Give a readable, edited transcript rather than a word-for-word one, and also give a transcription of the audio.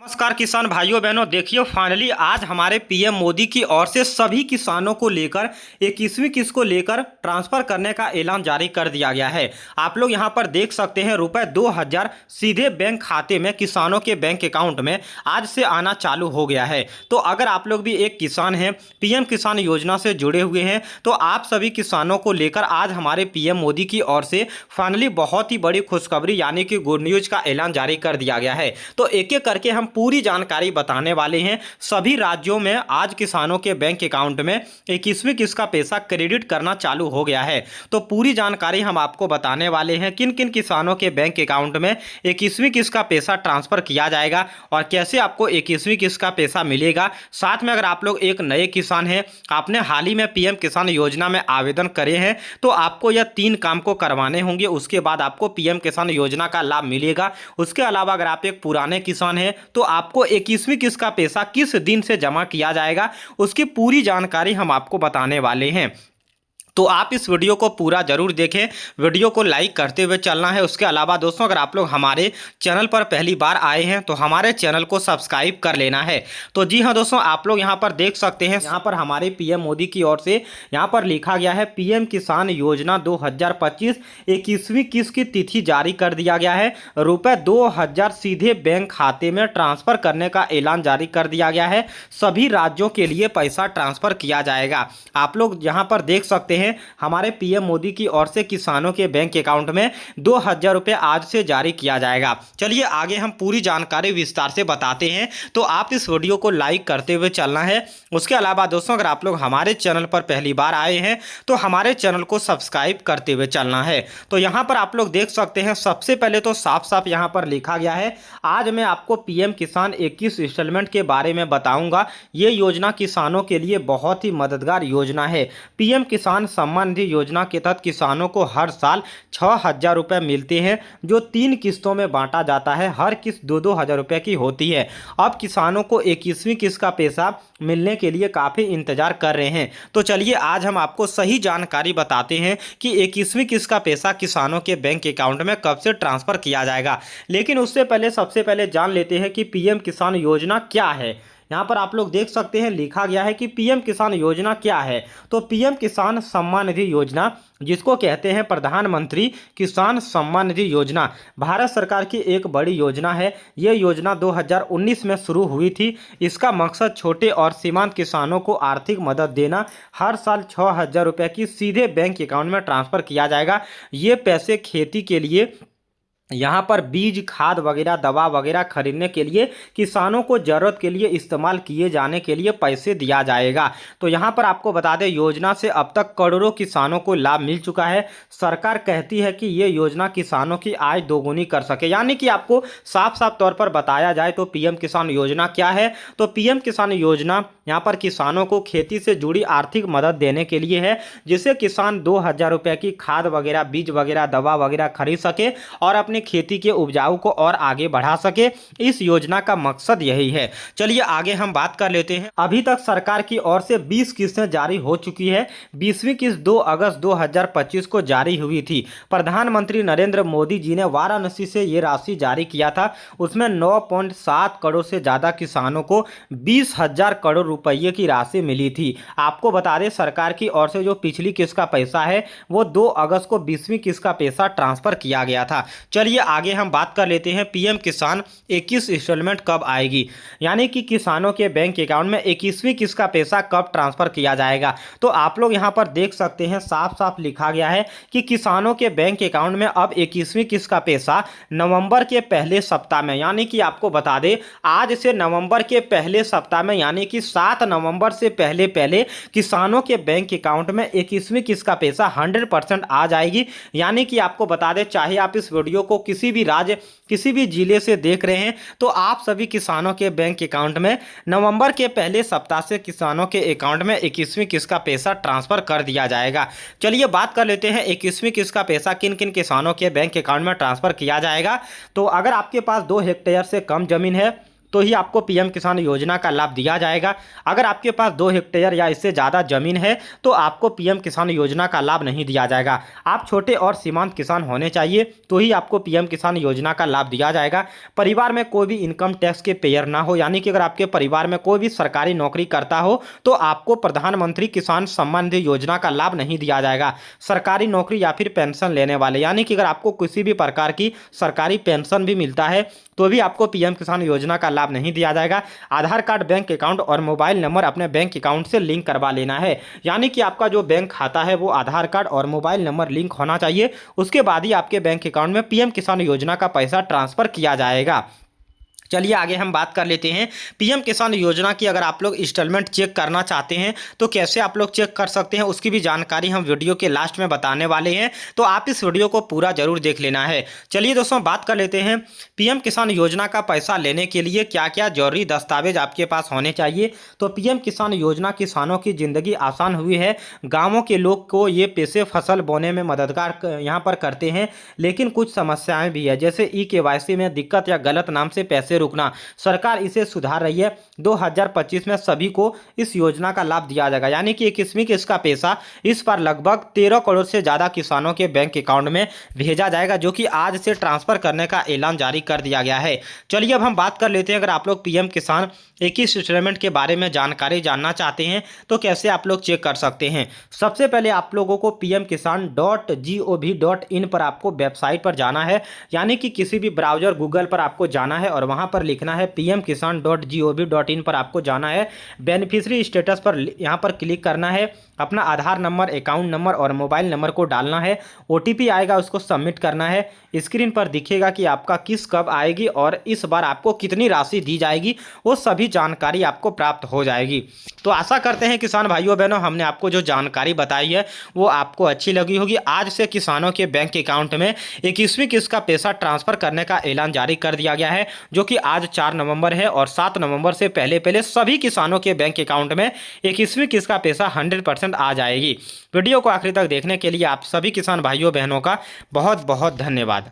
नमस्कार किसान भाइयों बहनों, देखिए फाइनली आज हमारे पीएम मोदी की ओर से सभी किसानों को लेकर 21वीं किस्त को लेकर ट्रांसफर करने का ऐलान जारी कर दिया गया है। आप लोग यहां पर देख सकते हैं रुपए 2000 सीधे बैंक खाते में किसानों के बैंक अकाउंट में आज से आना चालू हो गया है। तो अगर आप लोग भी एक किसान हैं, पीएम किसान योजना से जुड़े हुए हैं, तो आप सभी किसानों को लेकर आज हमारे पीएम मोदी की ओर से फाइनली बहुत ही बड़ी खुशखबरी यानी कि गुड न्यूज का ऐलान जारी कर दिया गया है। तो एक एक करके हम पूरी जानकारी बताने वाले हैं। सभी राज्यों में आज किसानों के बैंक अकाउंट में 21वीं किस्त का पैसा क्रेडिट करना चालू हो गया है। तो पूरी जानकारी हम आपको बताने वाले हैं किन किन किसानों के बैंक अकाउंट में 21वीं किस्त का पैसा ट्रांसफर किया जाएगा और कैसे आपको 21वीं किस्त का पैसा मिलेगा। साथ में अगर आप लोग एक नए किसान हैं, आपने हाल ही में पीएम किसान योजना में आवेदन करे हैं, तो आपको यह 3 काम को करवाने होंगे। उसके बाद आपको पीएम किसान योजना का लाभ मिलेगा। उसके अलावा अगर आप एक पुराने किसान हैं तो आपको 21वीं किस्त का पैसा किस दिन से जमा किया जाएगा, उसकी पूरी जानकारी हम आपको बताने वाले हैं। तो आप इस वीडियो को पूरा जरूर देखें, वीडियो को लाइक करते हुए चलना है। उसके अलावा दोस्तों, अगर आप लोग हमारे चैनल पर पहली बार आए हैं तो हमारे चैनल को सब्सक्राइब कर लेना है। तो जी हाँ दोस्तों, आप लोग यहाँ पर देख सकते हैं, यहाँ पर हमारे पीएम मोदी की ओर से यहाँ पर लिखा गया है पीएम किसान योजना 2025 21वीं किस्त की तिथि जारी कर दिया गया है। रुपए 2000 सीधे बैंक खाते में ट्रांसफर करने का ऐलान जारी कर दिया गया है। सभी राज्यों के लिए पैसा ट्रांसफर किया जाएगा। आप लोग यहाँ पर देख सकते हैं हमारे पीएम मोदी की ओर से किसानों के बैंक अकाउंट में 2000 रुपए आज से जारी किया जाएगा। चलिए आगे हम पूरी जानकारी विस्तार से बताते हैं, तो आप इस वीडियो को लाइक करते हुए चलना है। उसके अलावा दोस्तों, अगर आप लोग हमारे चैनल पर पहली बार आए हैं तो हमारे चैनल को सब्सक्राइब करते हुए चलना है। तो यहां पर आप लोग देख सकते हैं, सबसे पहले तो साफ साफ यहां पर लिखा गया है, आज मैं आपको पीएम किसान 21 इंस्टॉलमेंट के बारे में बताऊंगा। ये योजना किसानों के लिए बहुत ही मददगार योजना है। पीएम किसान सम्मान निधि योजना के तहत किसानों को हर साल 6000 रुपये मिलते हैं, जो 3 किस्तों में बांटा जाता है। हर किस्त 2-2 हज़ार रुपये की होती है। अब किसानों को 21वीं किस्त का पैसा मिलने के लिए काफ़ी इंतजार कर रहे हैं। तो चलिए आज हम आपको सही जानकारी बताते हैं कि 21वीं किस्त का पैसा किसानों के बैंक अकाउंट में कब से ट्रांसफर किया जाएगा। लेकिन उससे पहले सबसे पहले जान लेते हैं कि पीएम किसान योजना क्या है। यहाँ पर आप लोग देख सकते हैं लिखा गया है कि पीएम किसान योजना क्या है। तो पीएम किसान सम्मान निधि योजना, जिसको कहते हैं प्रधानमंत्री किसान सम्मान निधि योजना, भारत सरकार की एक बड़ी योजना है। ये योजना 2019 में शुरू हुई थी। इसका मकसद छोटे और सीमांत किसानों को आर्थिक मदद देना। हर साल 6000 रुपये की सीधे बैंक अकाउंट में ट्रांसफ़र किया जाएगा। ये पैसे खेती के लिए, यहाँ पर बीज, खाद वगैरह, दवा वगैरह खरीदने के लिए, किसानों को ज़रूरत के लिए इस्तेमाल किए जाने के लिए पैसे दिया जाएगा। तो यहाँ पर आपको बता दें, योजना से अब तक करोड़ों किसानों को लाभ मिल चुका है। सरकार कहती है कि ये योजना किसानों की आय दोगुनी कर सके। यानी कि आपको साफ साफ तौर पर बताया जाए तो पीएम किसान योजना क्या है। तो पीएम किसान योजना यहाँ पर किसानों को खेती से जुड़ी आर्थिक मदद देने के लिए है, जिससे किसान 2000 रुपये की खाद वगैरह, बीज वगैरह, दवा वगैरह खरीद सके और अपनी खेती के उपजाऊ को और आगे बढ़ा सके। इस योजना का मकसद यही है। चलिए आगे हम बात कर लेते हैं। अभी तक सरकार की ओर से 20 किस्तें जारी हो चुकी है। 20वीं किस्त 2 अगस्त 2025 को जारी हुई थी। प्रधानमंत्री नरेंद्र मोदी जी ने वाराणसी से ये राशि जारी किया था। उसमें 9.7 करोड़ से ज़्यादा किसानों को 20,000 करोड़ रुपये की राशि मिली थी। आपको बता दें, सरकार की ओर से जो पिछली किस्त का पैसा है वो 2 अगस्त को 20वीं किस्त का पैसा ट्रांसफर किया गया था। चलिए आगे हम बात कर लेते हैं पीएम किसान 21 इंस्टॉलमेंट कब आएगी, यानी कि किसानों के बैंक अकाउंट में 21वीं किस्त का पैसा कब ट्रांसफर किया जाएगा। तो आप लोग यहां पर देख सकते हैं, साफ साफ लिखा गया है कि किसानों के बैंक अकाउंट में अब 21वीं किस्त का पैसा नवंबर के पहले सप्ताह में, यानी कि आपको बता दें आज से नवंबर के पहले सप्ताह में, यानी कि 7 नवंबर से पहले पहले किसानों के बैंक अकाउंट में 21वीं किस्त का पैसा 100% आ जाएगी। यानी कि आपको बता दें, चाहे आप इस वीडियो को किसी भी राज्य, किसी भी जिले से देख रहे हैं, तो आप सभी किसानों के बैंक अकाउंट में नवंबर के पहले सप्ताह से किसानों के अकाउंट में 21वीं किस्त का पैसा ट्रांसफर कर दिया जाएगा। चलिए बात कर लेते हैं 21वीं किस्त का पैसा किन किन किसानों के बैंक अकाउंट में ट्रांसफर किया जाएगा। तो अगर आपके पास 2 हेक्टेयर से कम जमीन है तो ही आपको पीएम किसान योजना का लाभ दिया जाएगा। अगर आपके पास 2 हेक्टेयर या इससे ज़्यादा जमीन है तो आपको पीएम किसान योजना का लाभ नहीं दिया जाएगा। आप छोटे और सीमांत किसान होने चाहिए तो ही आपको पीएम किसान योजना का लाभ दिया जाएगा। परिवार में कोई भी इनकम टैक्स के पेयर ना हो, यानी कि अगर आपके परिवार में कोई भी सरकारी नौकरी करता हो तो आपको प्रधानमंत्री किसान सम्मान निधि योजना का लाभ नहीं दिया जाएगा। सरकारी नौकरी या फिर पेंशन लेने वाले, यानी कि अगर आपको किसी भी प्रकार की सरकारी पेंशन भी मिलता है तो भी आपको पीएम किसान योजना का लाभ नहीं दिया जाएगा। आधार कार्ड, बैंक अकाउंट और मोबाइल नंबर अपने बैंक अकाउंट से लिंक करवा लेना है, यानी कि आपका जो बैंक खाता है वो आधार कार्ड और मोबाइल नंबर लिंक होना चाहिए। उसके बाद ही आपके बैंक अकाउंट में पीएम किसान योजना का पैसा ट्रांसफर किया जाएगा। चलिए आगे हम बात कर लेते हैं पीएम किसान योजना की। अगर आप लोग इंस्टॉलमेंट चेक करना चाहते हैं तो कैसे आप लोग चेक कर सकते हैं, उसकी भी जानकारी हम वीडियो के लास्ट में बताने वाले हैं, तो आप इस वीडियो को पूरा जरूर देख लेना है। चलिए दोस्तों बात कर लेते हैं पीएम किसान योजना का पैसा लेने के लिए क्या क्या जरूरी दस्तावेज आपके पास होने चाहिए। तो पीएम किसान योजना किसानों की जिंदगी आसान हुई है। गाँवों के लोग को ये पैसे फसल बोने में मददगार यहाँ पर करते हैं, लेकिन कुछ समस्याएं भी है, जैसे ई-केवाईसी में दिक्कत या गलत नाम से पैसे रुकना। सरकार इसे सुधार रही है। 2025 में सभी को इस योजना का लाभ दिया जाएगा, यानी कि 21वीं किस्त का पैसा इस पर लगभग 13 करोड़ से ज्यादा किसानों के बैंक अकाउंट में भेजा जाएगा, जो कि आज से ट्रांसफर करने का ऐलान जारी कर दिया गया है। चलिए अब हम बात कर लेते हैं, अगर आप लोग पीएम किसान 21 सेटलमेंट के बारे में जानकारी जानना चाहते हैं तो कैसे आप लोग चेक कर सकते हैं। सबसे पहले आप लोगों को pmkisan.gov.in पर आपको वेबसाइट पर जाना है, यानी कि किसी भी ब्राउजर गूगल पर आपको जाना है और वहां पर लिखना है pmkisan.gov.in पर आपको जाना है। बेनिफिशियरी स्टेटस पर यहां पर क्लिक करना है, अपना आधार नंबर, अकाउंट नंबर और मोबाइल नंबर को डालना है। ओटीपी आएगा, उसको सबमिट करना है। स्क्रीन पर दिखेगा कि आपका किस्त कब आएगी और इस बार आपको कितनी राशि दी जाएगी, वो सभी जानकारी आपको प्राप्त हो जाएगी। तो आशा करते हैं किसान भाइयों बहनों, हमने आपको जो जानकारी बताई है वो आपको अच्छी लगी होगी। आज से किसानों के बैंक अकाउंट में 21वीं किस्त का पैसा ट्रांसफर करने का ऐलान जारी कर दिया गया है, जो कि आज 4 नवंबर है और 7 नवंबर से पहले पहले सभी किसानों के बैंक अकाउंट में 21वीं किस्त का पैसा 100% आ जाएगी। वीडियो को आखिर तक देखने के लिए आप सभी किसान भाइयों बहनों का बहुत बहुत धन्यवाद।